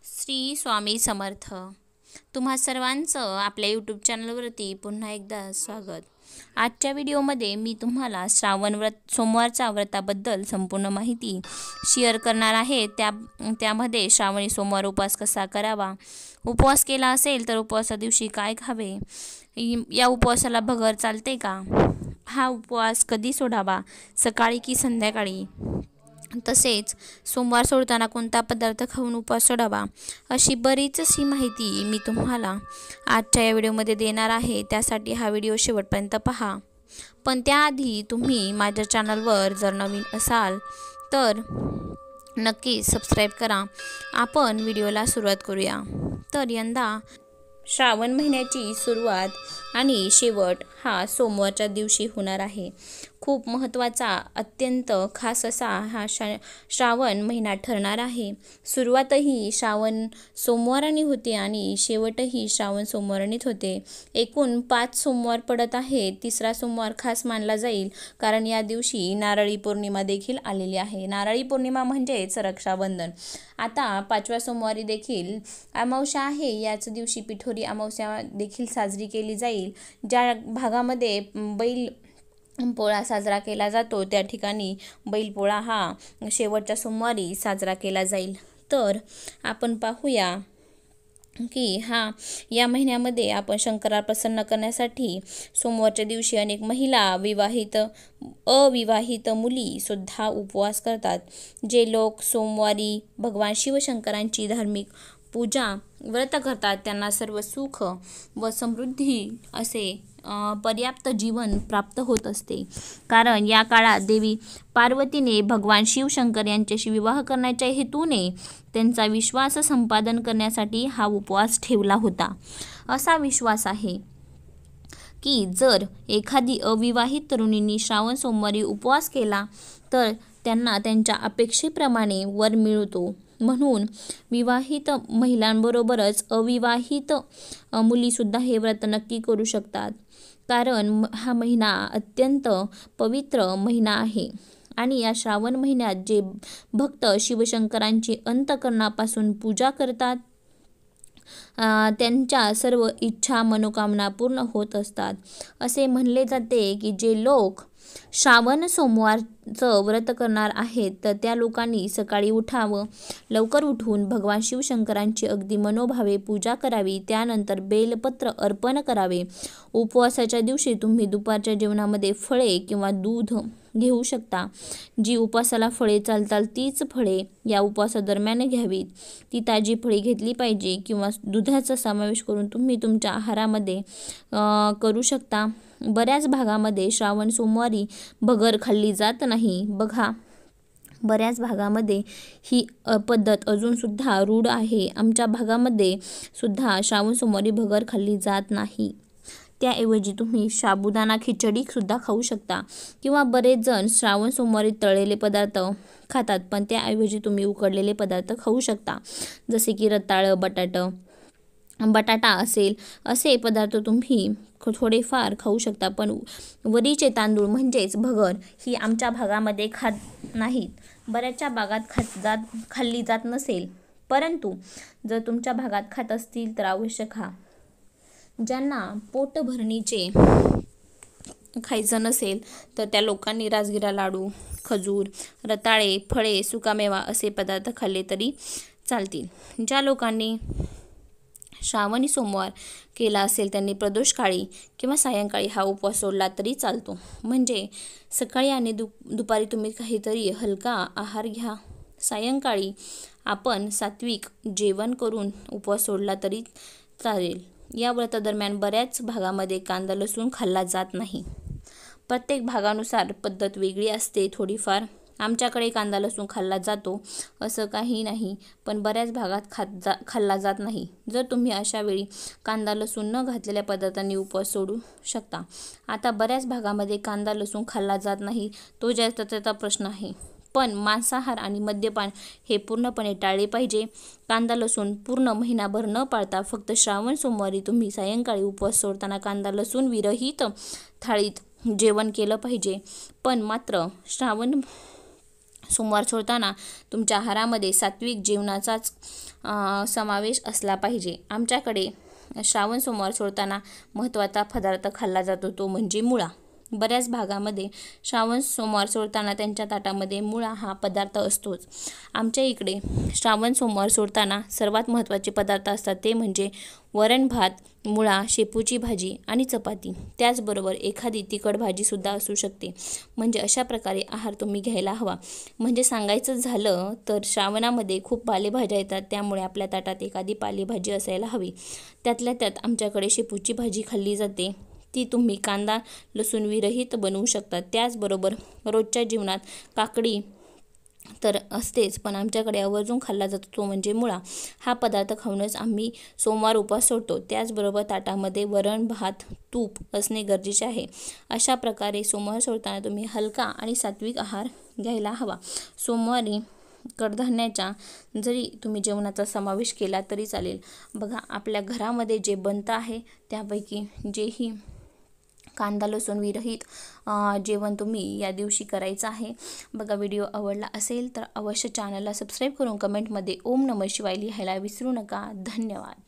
श्री स्वामी समर्थ. तुम्हा सर्वांचं आपल्या यूट्यूब चॅनलवरती पुन्हा एकदा स्वागत. आजच्या व्हिडिओमध्ये मी तुम्हाला श्रावण व्रत सोमवारच्या व्रताबद्दल संपूर्ण माहिती शेअर करणार आहे. त्यामध्ये श्रावणी सोमवार उपवास कसा करावा, उपवास केला असेल तर उपवासा दिवशी काय खावे, या उपवासाला भगर चालते का, हा उपवास कधी सोडावा, सकाळी की संध्याकाळी, तसेच सोमवार सोडताना कोणता पदार्थ खाऊन उपवास सोडावा, अशी बरीचशी माहिती मी तुम्हाला आजच्या या व्हिडिओमध्ये देणार आहे. त्यासाठी हा व्हिडिओ शेवटपर्यंत पहा. पण त्याआधी तुम्ही माझ्या चॅनलवर जर नवीन असाल तर नक्की सबस्क्राईब करा. आपण व्हिडिओला सुरुवात करूया. तर यंदा श्रावण महिन्याची सुरुवात आणि शेवट हा सोमवारच्या दिवशी होणार आहे. खूप महत्त्वाचा, अत्यंत खास असा हा श्रावण महिना ठरणार आहे. सुरुवातही श्रावण सोमवारांनी होते आणि शेवटही श्रावण सोमवारांनीच होते. एकूण 5 सोमवार पडत आहे. तिसरा सोमवार खास मानला जाईल कारण या दिवशी नारळी पौर्णिमा देखील आलेली आहे. नारळी पौर्णिमा म्हणजेच रक्षाबंधन. आता 5व्या सोमवारी देखील अमावस्या आहे. याच दिवशी पिठोरी अमावस्या देखील साजरी केली जाईल. ज्या भागामध्ये बैल पोळा साजरा केला जातो त्या ठिकाणी बैलपोळा हा शेवटच्या सोमवारी साजरा केला जाईल. तर आपण पाहूया की या महिन्यामध्ये आपण शंकराला प्रसन्न करण्यासाठी सोमवारच्या दिवशी अनेक महिला, अविवाहित मुली सुद्धा उपवास करतात. जे लोक सोमवारी भगवान शिवशंकरांची धार्मिक पूजा व्रत करतात त्यांना सर्व सुख व समृद्धी असे पर्याप्त जीवन प्राप्त होत असते. कारण या काळात देवी पार्वतीने भगवान शिवशंकर यांच्याशी विवाह करण्याच्या हेतूने त्यांचा विश्वास संपादन करण्यासाठी हा उपवास ठेवला होता. असा विश्वास आहे की जर एखादी अविवाहित तरुणींनी श्रावण सोमवारी उपवास केला तर त्यांना त्यांच्या अपेक्षेप्रमाणे वर मिळतो. म्हणून विवाहित महिलांबरोबरच अविवाहित मुलीसुद्धा हे व्रत नक्की करू शकतात. कारण हा महिना अत्यंत पवित्र महिना आहे आणि या श्रावण महिन्यात जे भक्त शिवशंकरांची अंतःकरणापासून पूजा करतात त्यांच्या सर्व इच्छा मनोकामना पूर्ण होत असतात. असे म्हणले जाते की जे लोक श्रावण सोमवारचं व्रत करणार आहेत तर त्या लोकांनी सकाळी उठावं, लवकर उठून भगवान शिवशंकरांची अगदी मनोभावे पूजा करावी, त्यानंतर बेलपत्र अर्पण करावे. उपवासाच्या दिवशी तुम्ही दुपारच्या जेवणामध्ये फळे किंवा दूध घेऊ शकता. जी उपवासाला फळे चालतात तीच फळे या उपवासादरम्यान घ्यावीत. ती ताजी फळे घेतली पाहिजे किंवा दुधाचा समावेश करून तुम्ही तुमच्या आहारामध्ये करू शकता. बऱ्याच भागामध्ये श्रावण सोमवारी भगर खाल्ली जात नाही. बघा, बऱ्याच भागामध्ये ही पद्धत अजूनसुद्धा रूढ आहे. आमच्या भागामध्ये सुद्धा श्रावण सोमवारी भगर खाल्ली जात नाही. त्याऐवजी तुम्ही साबुदाणा खिचडी सुद्धा खाऊ शकता किंवा बरेच जण श्रावण सोमवारी तळलेले पदार्थ खातात पण त्याऐवजी तुम्ही उकडलेले पदार्थ खाऊ शकता. जसे की रताळं, बटाटा असेल असे पदार्थ तुम्ही थोडेफार खाऊ शकता. पण वरीचे तांदूळ म्हणजेच भगर ही आमच्या भागामध्ये खात नाहीत. बऱ्याचशा भागात खाल्ली जात नसेल, परंतु जर तुमच्या भागात खात असतील तर अवश्य खा. ज्यांना पोटभरणीचे खायचं नसेल तर त्या लोकांनी राजगिरा लाडू, खजूर, रताळे, फळे, सुकामेवा असे पदार्थ खाल्ले तरी चालतील. ज्या लोकांनी श्रावणी सोमवार केला असेल त्यांनी प्रदोषकाळी किंवा सायंकाळी हा उपवास सोडला तरी चालतो. म्हणजे सकाळी आणि दुपारी तुम्ही काहीतरी हलका आहार घ्या. सायंकाळी आपण सात्विक जेवण करून उपवास सोडला तरी चालेल. या व्रतादरम्यान बऱ्याच भागामध्ये कांदा लसूण खाल्ला जात नाही. प्रत्येक भागानुसार पद्धत वेगळी असते थोडीफार. आमच्याकडे कांदा लसूण खाल्ला जातो असं काही नाही, पण बऱ्याच भागात खाल्ला जात नाही. जर तुम्ही अशा वेळी कांदा लसूण न घातलेल्या पदार्थांनी उपवास सोडू शकता. आता बऱ्याच भागामध्ये कांदा लसूण खाल्ला जात नाही, तो त्याचा प्रश्न आहे. पण मांसाहार आणि मद्यपान हे पूर्णपणे टाळले पाहिजे. कांदा लसूण पूर्ण महिनाभर न पाळता फक्त श्रावण सोमवारी तुम्ही सायंकाळी उपवास सोडताना कांदा लसूण विरहित थाळीत जेवण केलं पाहिजे. पण मात्र सोमवार सोडताना तुमच्या आहारामध्ये सात्विक जेवणाचाच समावेश असला पाहिजे. आमच्याकडे श्रावण सोमवार सोडताना महत्त्वाचा पदार्थ खाल्ला जातो तो म्हणजे मुळा. बऱ्याच भागामध्ये श्रावण सोमवार सोडताना त्यांच्या ताटामध्ये मुळा हा पदार्थ असतोच. आमच्या इकडे श्रावण सोमवार सोडताना सर्वात महत्त्वाचे पदार्थ असतात ते म्हणजे वरण भात, मुळा, शेपूची भाजी आणि चपाती. त्याचबरोबर एखादी तिखट भाजीसुद्धा असू शकते. म्हणजे अशा प्रकारे आहार तुम्ही घ्यायला हवा. म्हणजे सांगायचं झालं तर श्रावणामध्ये खूप पालेभाज्या येतात, त्यामुळे आपल्या ताटात एखादी पालेभाजी असायला हवी. त्यातल्या त्यात आमच्याकडे शेपूची भाजी खाल्ली जाते. ती तुम्ही कांदा लसूण विरहित बनवू शकता. त्याचबरोबर रोजच्या जीवनात काकडी तर असतेच, पण आमच्याकडे आवर्जून खाल्ला जातो तो म्हणजे मुळा. हा पदार्थ खाऊनच आम्ही सोमवार उपवास सोडतो. त्याचबरोबर ताटामध्ये वरण भात तूप असणे गरजेचे आहे. अशा प्रकारे सोमवार सोडताना तुम्ही हलका आणि सात्विक आहार घ्यायला हवा. सोमवारी कडधान्याच्या जरी तुम्ही जेवणाचा समावेश केला तरी चालेल. बघा, आपल्या घरामध्ये जे बनतं आहे त्यापैकी जेही कांदा लसूण विरहित जेवण तुम्ही या दिवशी करायचं आहे. बघा, व्हिडिओ आवडला असेल तर अवश्य चॅनलला सबस्क्राईब करून कमेंटमध्ये ओम नमः शिवाय लिहायला विसरू नका. धन्यवाद.